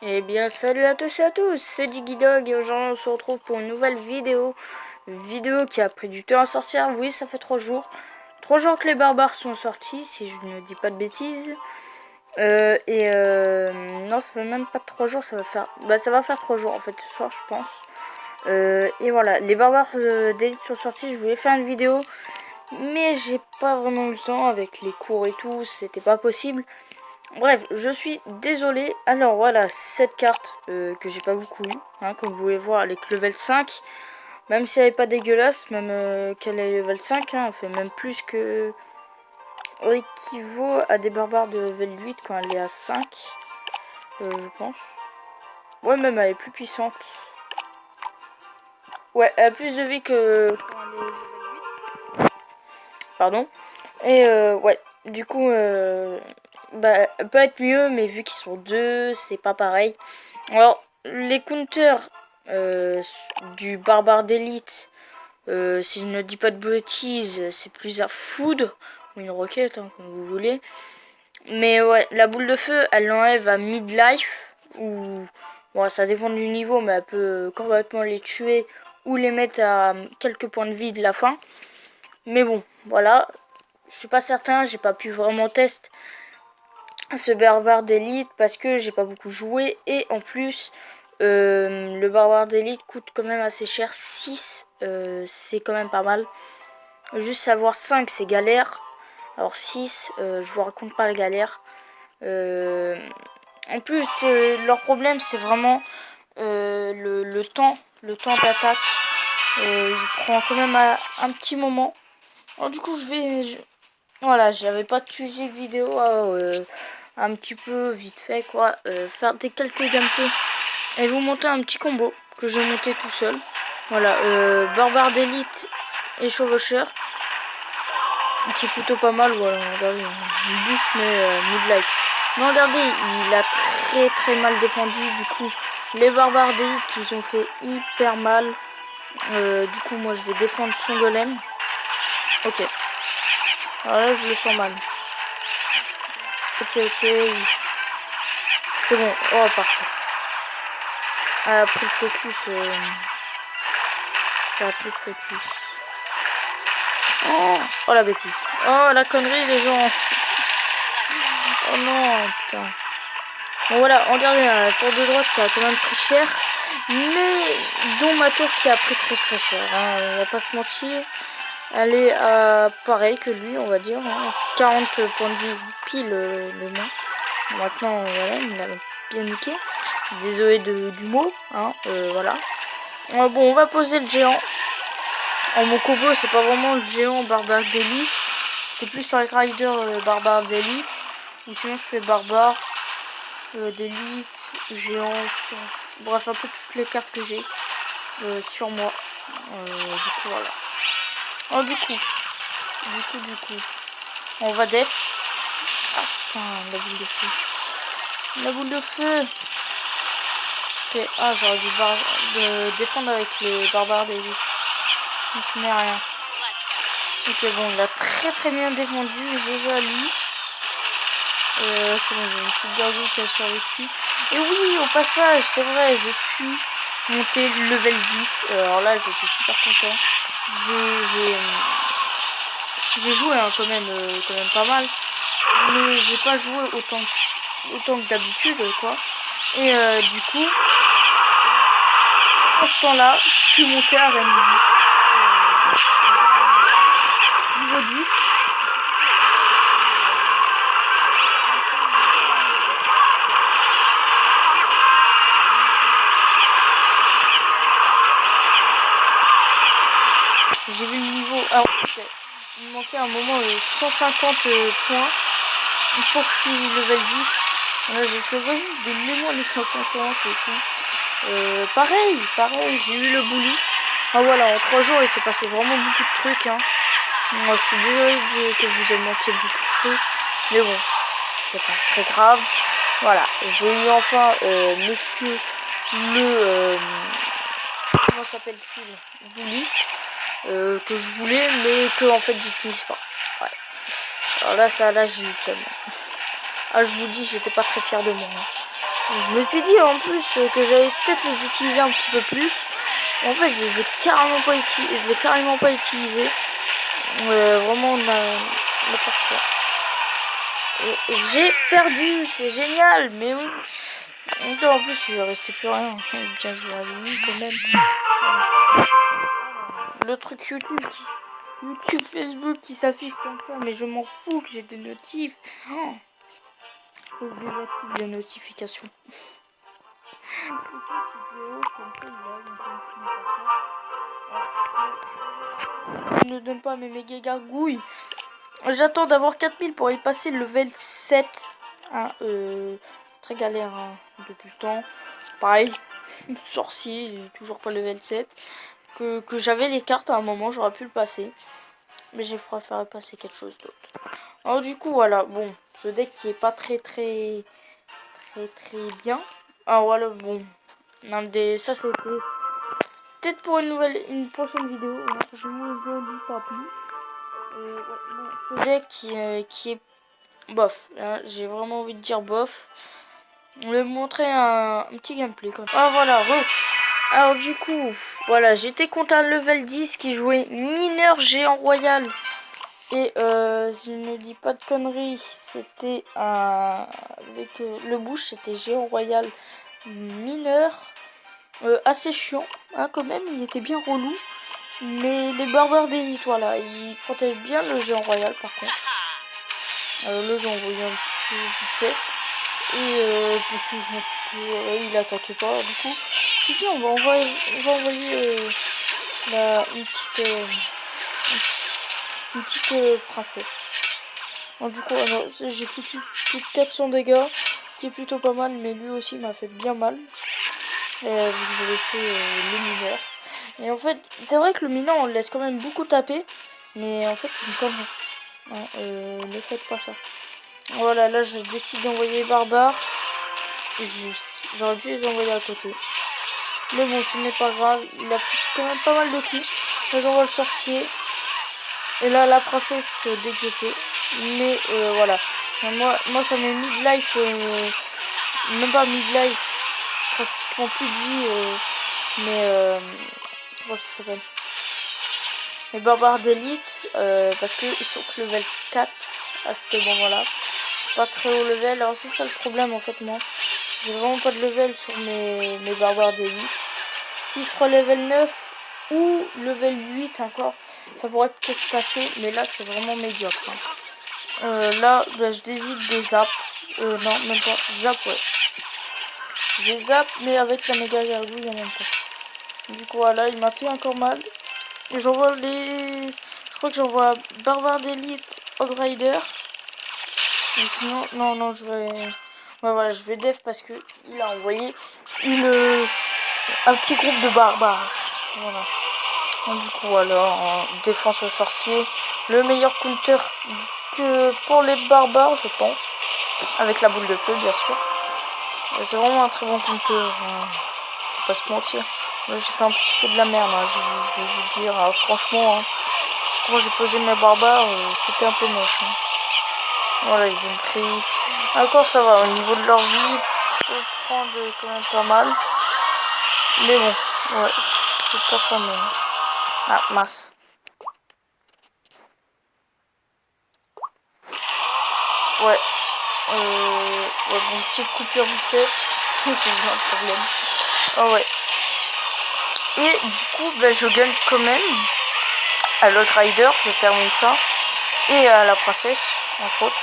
Eh bien salut à tous et à tous, c'est Digidog et aujourd'hui on se retrouve pour une nouvelle vidéo qui a pris du temps à sortir. Oui, ça fait 3 jours. 3 jours que les barbares sont sortis, si je ne dis pas de bêtises. Non, ça fait même pas 3 jours, ça va faire 3 jours en fait ce soir je pense. Et voilà, les barbares d'élite sont sortis, je voulais faire une vidéo, mais j'ai pas vraiment eu le temps avec les cours et tout, c'était pas possible. Bref, je suis désolé. Alors voilà, cette carte que j'ai pas beaucoup eu, hein, comme vous pouvez voir, elle est que level 5. Même si elle est pas dégueulasse, même qu'elle est level 5, hein, elle fait même plus que... équivaut à des barbares de level 8 quand elle est à 5, je pense. Ouais, même elle est plus puissante. Ouais, elle a plus de vie que quand elle est level 8. Pardon. Et ouais, du coup, elle peut être mieux, mais vu qu'ils sont deux, c'est pas pareil. Alors, les counters du barbare d'élite, si je ne dis pas de bêtises, c'est plus un foudre ou une roquette, hein, comme vous voulez. Mais ouais, la boule de feu, elle l'enlève à midlife, ou bon, ça dépend du niveau, mais elle peut complètement les tuer ou les mettre à quelques points de vie de la fin. Mais bon, voilà, je suis pas certain, j'ai pas pu vraiment tester ce barbare d'élite parce que j'ai pas beaucoup joué et en plus le barbare d'élite coûte quand même assez cher. 6 c'est quand même pas mal. Juste savoir 5 c'est galère. Alors 6 je vous raconte pas la galère. En plus leur problème c'est vraiment le temps d'attaque. Il prend quand même un petit moment. Alors du coup voilà, j'avais pas de sujet vidéo un petit peu vite fait quoi, faire des quelques gameplays et vous monter un petit combo que j'ai monté tout seul. Voilà, barbare d'élite et chevaucheur qui est plutôt pas mal. Voilà, regardez, une bûche mais midlife. Mais regardez, il a très mal défendu. Du coup, les barbares d'élite qui ont fait hyper mal. Du coup, moi je vais défendre son golem. Ok. Alors là, je le sens mal. Ok. C'est bon. Oh, parfait. Elle a pris le focus. Ça a pris le focus. Oh la bêtise. Oh la connerie les gens. Oh non, putain. Bon voilà, regardez, la tour de droite qui a quand même pris cher. Mais dont ma tour qui a pris très cher. Hein. On va pas se mentir. Elle est pareil que lui, on va dire. Hein. 40 points de vie pile le moins. Maintenant, voilà, il l'a bien niqué. Désolé du mot. Hein, voilà. Bon, on va poser le géant. Mon combo, c'est pas vraiment le géant barbare d'élite. C'est plus sur les riders barbare d'élite. Ou sinon, je fais barbare d'élite, géant. Bref, un peu toutes les cartes que j'ai sur moi. Du coup, voilà. Oh, du coup. On va def. Ah putain, la boule de feu. La boule de feu. Ok, ah, j'aurais dû défendre avec les barbares d'élite. Ce n'est rien. Ok, bon, il a très bien défendu. GG à lui. C'est bon, j'ai une petite gargouille qui a survécu. Et oui, au passage, c'est vrai, je suis monté level 10. Alors là, j'étais super content. J'ai joué hein, quand même pas mal. Mais j'ai pas joué autant que d'habitude, quoi. Et du coup, en ce temps-là, je suis monté à Rennes. Niveau 10. J'ai vu le niveau. Alors, il me manquait un moment 150 points pour que je suis level 10. Là, j'ai fait vas-y, donnez-moi les 150 et tout. Pareil, j'ai eu le bouliste. Ah voilà, en 3 jours, il s'est passé vraiment beaucoup de trucs. Hein. Moi, je suis désolée que vous ayez manqué beaucoup de trucs. Mais bon, c'est pas très grave. Voilà, j'ai eu enfin monsieur le... comment s'appelle-t-il? Bouliste. Que je voulais, mais que en fait, j'utilise pas. Ouais. Alors là, j'ai eu le seum. Ah, je vous dis, j'étais pas très fier de moi. Hein. Je me suis dit en plus que j'allais peut-être les utiliser un petit peu plus. En fait, je les ai carrément pas utilisés. Je l'ai carrément pas utilisé. Vraiment n'importe quoi. J'ai perdu, c'est génial, mais oui. En plus, il ne restait plus rien. Bien joué à lui quand même. Le truc YouTube, Facebook qui s'affiche comme ça, mais je m'en fous que j'ai des notifs. Oh. Faut que je désactive les notifications. Il ne donne pas mes méga gargouilles. J'attends d'avoir 4000 pour y passer le level 7. Hein, très galère hein, depuis le temps. Pareil, sorcier, toujours pas le level 7. Que j'avais les cartes à un moment, j'aurais pu le passer. Mais j'ai préféré passer quelque chose d'autre. Alors du coup, voilà, bon, ce deck qui est pas très bien. Ah voilà, bon. Ça c'était peut-être pour une prochaine vidéo. Je vous en dis pas plus. Ce deck qui est bof. Hein, j'ai vraiment envie de dire bof. Je vais vous montrer un petit gameplay comme ça. Ah voilà, alors du coup, voilà, j'étais contre un level 10 qui jouait mineur géant royal. Et si je ne dis pas de conneries, c'était avec le bouche, c'était géant royal mineur. Assez chiant, hein, quand même, il était bien relou. Mais les barbares d'élite, voilà, ils protègent bien le géant royal par contre. Là j'ai envoyé un petit peu vite fait. Et parce que je m'en foutais, il attaquait pas du coup. Je me dis on va envoyer une petite princesse. Donc, du coup j'ai foutu plus de 400 dégâts, qui est plutôt pas mal, mais lui aussi m'a fait bien mal. Vu que j'ai laissé le mineur. Et en fait, c'est vrai que le mineur on le laisse quand même beaucoup taper, mais en fait c'est une connerie. Hein, ne faites pas ça. Voilà, là je décide d'envoyer les barbares. J'aurais dû les envoyer à côté. Mais bon, ce n'est pas grave. Il a pris quand même pas mal de coups. Là j'envoie le sorcier. Et là la princesse dès que je fais. Mais voilà. Moi ça met mid-life. Même pas mid-life. Pratiquement plus de vie. Mais comment ça s'appelle? Les barbares d'élite. Parce qu'ils sont que level 4 à ce moment-là. Pas très haut level. Alors c'est ça le problème en fait moi. J'ai vraiment pas de level sur mes barbares d'élite. S'ils sera level 9 ou level 8 encore, ça pourrait peut-être passer, mais là c'est vraiment médiocre. Hein. Là, bah, je décide de zap. Non, même pas. Zap, ouais. Je zap, mais avec la méga gargouille en même temps. Du coup, voilà, il m'a fait encore mal. Et j'envoie les. Je crois que j'envoie Barbare d'élite, Hog Rider. Et sinon, non, je vais. Ouais, voilà, je vais def parce que il a envoyé un petit groupe de barbares. Voilà. Donc, du coup, alors, en défense au sorcier, le meilleur counter que pour les barbares, je pense. Avec la boule de feu, bien sûr. C'est vraiment un très bon counter. Faut pas se mentir. Là, j'ai fait un petit peu de la merde, hein, je vais vous dire. Alors, franchement, hein, quand j'ai posé mes barbares, c'était un peu moche. Hein. Voilà, ils ont pris. Encore, ça va. Au niveau de leur vie, je peux prendre quand même pas mal. Mais bon, ouais, c'est pas quand même. Ah, mince. Ouais. Ouais, bon, petite coupure vite fait. C'est un problème. Oh ouais. Et du coup, bah, je gagne quand même. À l'autre rider, je termine ça. Et à la princesse, entre autres.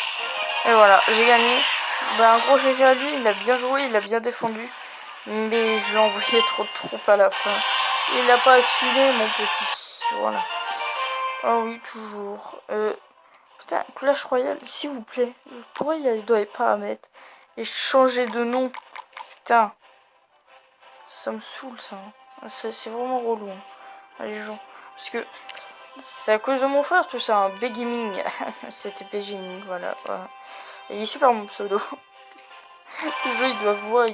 Et voilà, j'ai gagné. Bah, un gros GG à lui, il a bien joué, il a bien défendu. Mais je l'ai envoyé trop de troupes à la fin. Il n'a pas assumé, mon petit. Voilà. Oh oui, toujours. Putain, Clash Royale, s'il vous plaît. Pourquoi il doit pas à mettre et changer de nom? Putain. Ça me saoule, ça. Hein. C'est vraiment relou. Hein, les gens. Parce que c'est à cause de mon frère, tout ça. Hein. Begaming. C'était Begaming, voilà. Et il est super mon pseudo. Les gens, ils doivent voir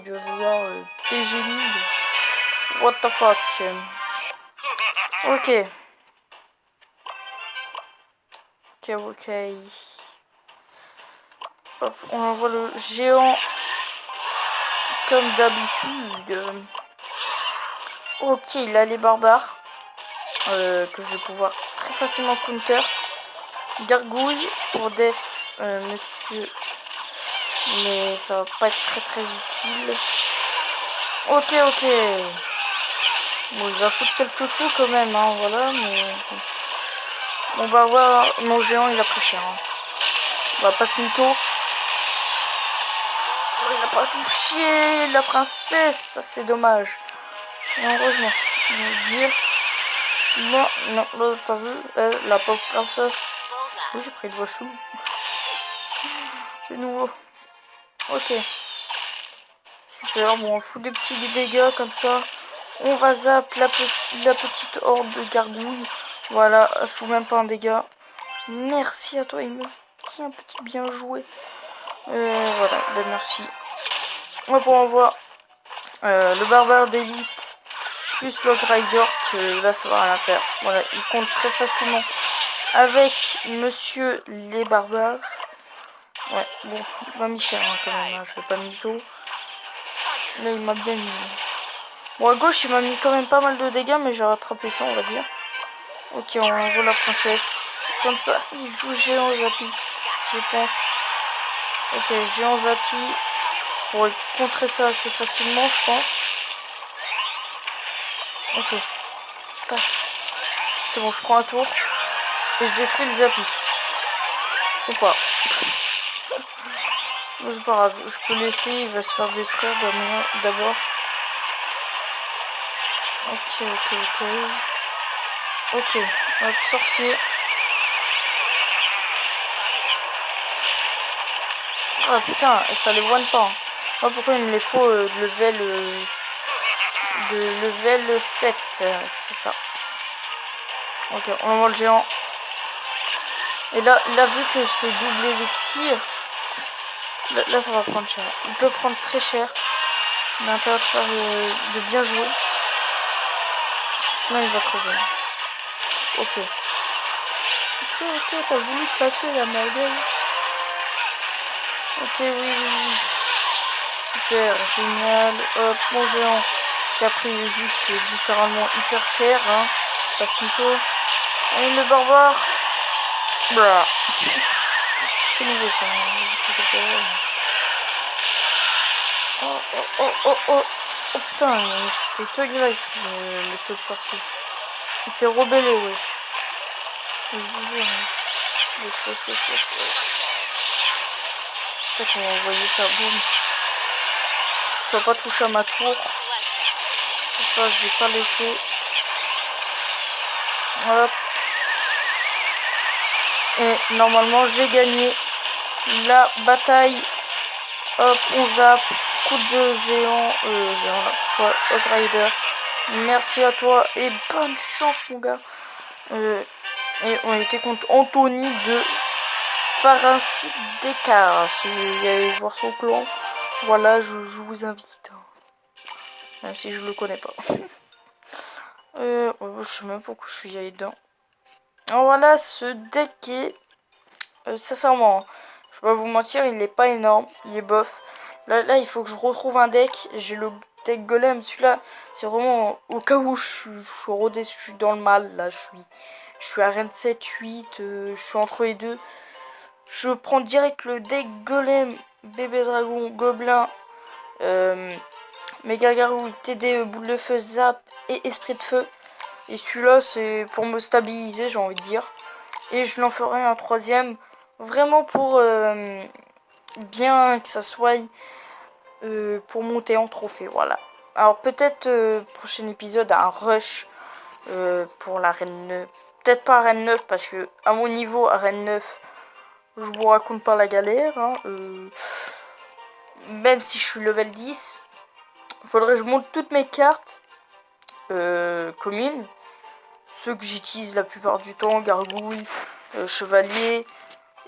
Begaming. What the fuck. Ok. Ok. Hop, on envoie le géant comme d'habitude. Ok, il a les barbares. Que je vais pouvoir très facilement counter. Gargouille pour def monsieur. Mais ça va pas être très utile. Ok. Bon, il va foutre quelques coups quand même, hein, voilà, mais... On va voir, mon géant il a pris cher. Hein. On va pas se mytho. Oh, il a pas touché la princesse, ça c'est dommage. Et heureusement, je vais dire... Non, là t'as vu, la pauvre princesse. Oui, j'ai pris le voix chou. C'est nouveau. Ok. Super, bon, on fout des petits dégâts comme ça. On va zap la petite horde de gargouilles. Voilà, elle fout même pas un dégât. Merci à toi, il me tient un petit bien joué. Voilà, ben merci. Hop, on voit le barbare d'élite plus le rider que là ça va rien faire. Voilà, il compte très facilement avec monsieur les barbares. Ouais, bon, il m'a mis cher hein, quand même, hein, je vais pas mytho. Là il m'a bien mis. Bon à gauche il m'a mis quand même pas mal de dégâts mais j'ai rattrapé ça on va dire. Ok, on envoie la princesse. Comme ça, il joue géant Zappy, je pense. Ok, géant Zappy. Je pourrais contrer ça assez facilement, je pense. Ok. Tac. C'est bon, je prends un tour. Et je détruis le Zappy. Ou pas. Bon, c'est pas grave. Je peux laisser, il va se faire détruire d'abord. Ok. Hop, sorcier. Ah putain, ça les one pas. Oh, pourquoi il me les faut de level 7, c'est ça. Ok, on envoie le géant. Et là, il a vu que c'est doublé les tirs. Là, ça va prendre cher. Il peut prendre très cher. On a intérêt de faire de bien jouer. Sinon, il va crever. Ok, t'as voulu clasher la gueule. Ok, oui. Super, génial. Hop, mon géant qui a pris juste littéralement hyper cher. Hein. Passe mytho. Et le barbare. Blah. C'est nouveau ça. Oh putain, c'était Tug Life, le saut de sortie. Il s'est rebellé, wesh. Wesh. Peut-être qu'on va envoyer ça, boum. Je vais pas toucher à ma tour. Ça, je vais pas laisser. Hop. Et normalement, j'ai gagné la bataille. Hop, on zappe. Coup de géant. Rider. Merci à toi et bonne chance, mon gars. Et on était contre Anthony de Farinci d'écart. Si vous allez voir son clan, voilà, je vous invite. Même si je le connais pas. Je sais même pas pourquoi je suis allé dedans. Alors voilà, ce deck est sincèrement, je vais pas vous mentir, il est pas énorme, il est bof. Là, il faut que je retrouve un deck. J'ai le deck golem, celui-là, c'est vraiment au cas où je suis rodé, je suis dans le mal. Là, je suis à Rennes 7, 8, je suis entre les deux. Je prends direct le deck golem, bébé dragon, gobelin, méga garou, TD, boule de feu, zap et esprit de feu. Et celui-là, c'est pour me stabiliser, j'ai envie de dire. Et je l'en ferai un troisième, vraiment pour bien que ça soit pour monter en trophée, voilà. Alors peut-être prochain épisode un rush pour la reine 9. Peut-être pas reine 9 parce que à mon niveau à reine 9, je vous raconte pas la galère. Hein, même si je suis level 10, faudrait que je monte toutes mes cartes communes. Ceux que j'utilise la plupart du temps, gargouille, chevalier,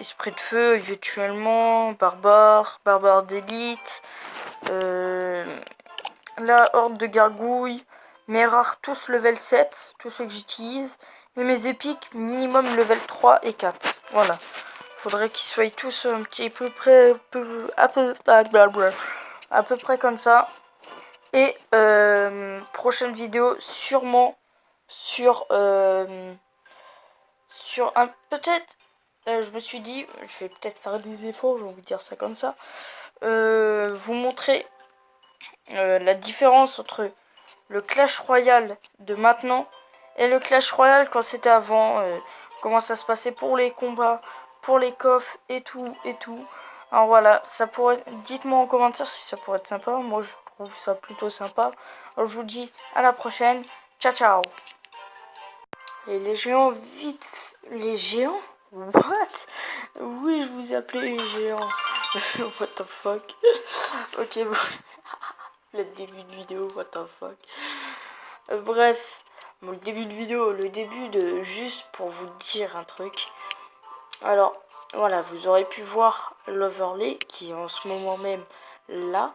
esprit de feu, virtuellement, barbare d'élite, la horde de gargouilles, mes rares tous level 7, tous ceux que j'utilise, et mes épiques minimum level 3 et 4. Voilà. Faudrait qu'ils soient tous un petit peu près, blablabla. à peu près comme ça. Et prochaine vidéo sûrement sur un peut-être je me suis dit je vais peut-être faire des efforts, je vais vous dire ça comme ça, vous montrer la différence entre le Clash Royale de maintenant et le Clash Royale quand c'était avant, comment ça se passait pour les combats, pour les coffres et tout et tout. Alors voilà, ça pourrait, dites-moi en commentaire si ça pourrait être sympa. Moi je trouve ça plutôt sympa. Alors je vous dis à la prochaine. Ciao ciao. Et les géants vite, les géants? What? Oui, je vous ai appelé les géants. What the fuck? Ok, bon. Le début de vidéo, what the fuck. Bref, bon, le début de vidéo, le début de juste pour vous dire un truc. Alors, voilà, vous aurez pu voir l'overlay qui est en ce moment même là.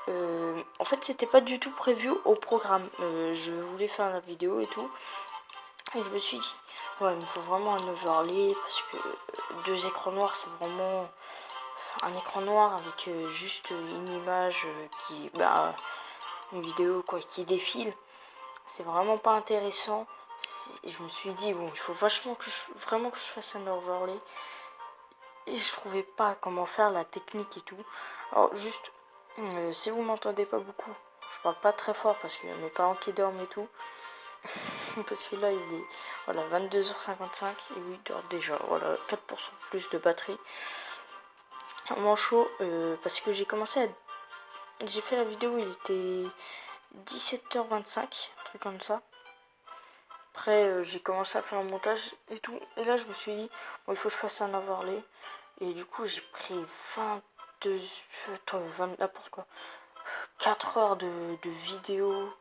En fait, c'était pas du tout prévu au programme. Je voulais faire la vidéo et tout. Et je me suis dit, ouais, il me faut vraiment un overlay parce que deux écrans noirs, c'est vraiment un écran noir avec juste une image qui, bah, une vidéo quoi, qui défile. C'est vraiment pas intéressant. Et je me suis dit, bon, il faut vachement vraiment que je fasse un overlay. Et je trouvais pas comment faire la technique et tout. Alors, juste, si vous m'entendez pas beaucoup, je parle pas très fort parce qu'il y a mes parents qui dorment et tout. Parce que là, il est voilà, 22h55 et oui, il dort déjà. Voilà, 4% plus de batterie. Manchot, parce que j'ai commencé à. J'ai fait la vidéo, il était 17h25, un truc comme ça. Après, j'ai commencé à faire un montage et tout. Et là, je me suis dit, bon, il faut que je fasse un overlay. Et du coup, j'ai pris n'importe quoi. 4 heures de vidéo,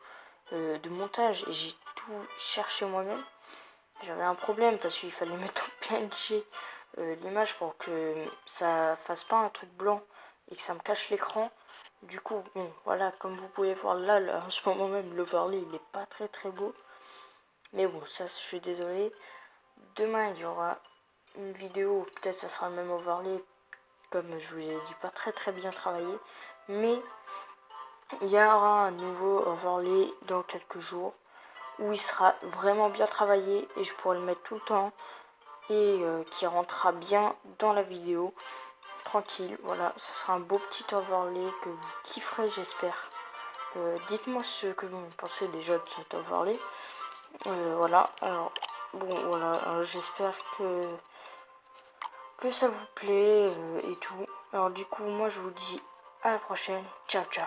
de montage. Et j'ai tout cherché moi-même. J'avais un problème parce qu'il fallait mettre en PNG l'image pour que ça fasse pas un truc blanc et que ça me cache l'écran. Du coup, bon, voilà, comme vous pouvez voir là, en ce moment même, l'overlay, il est pas très très beau. Mais bon, ça, je suis désolé. Demain, il y aura une vidéo, peut-être ça sera le même overlay, comme je vous ai dit, pas très très bien travaillé. Mais il y aura un nouveau overlay dans quelques jours où il sera vraiment bien travaillé et je pourrai le mettre tout le temps et qui rentrera bien dans la vidéo. Tranquille, voilà, ça sera un beau petit overlay que vous kifferez, j'espère. Dites-moi ce que vous pensez déjà de cet overlay. Voilà, alors bon, voilà, j'espère que ça vous plaît et tout. Alors du coup, moi je vous dis à la prochaine. Ciao, ciao.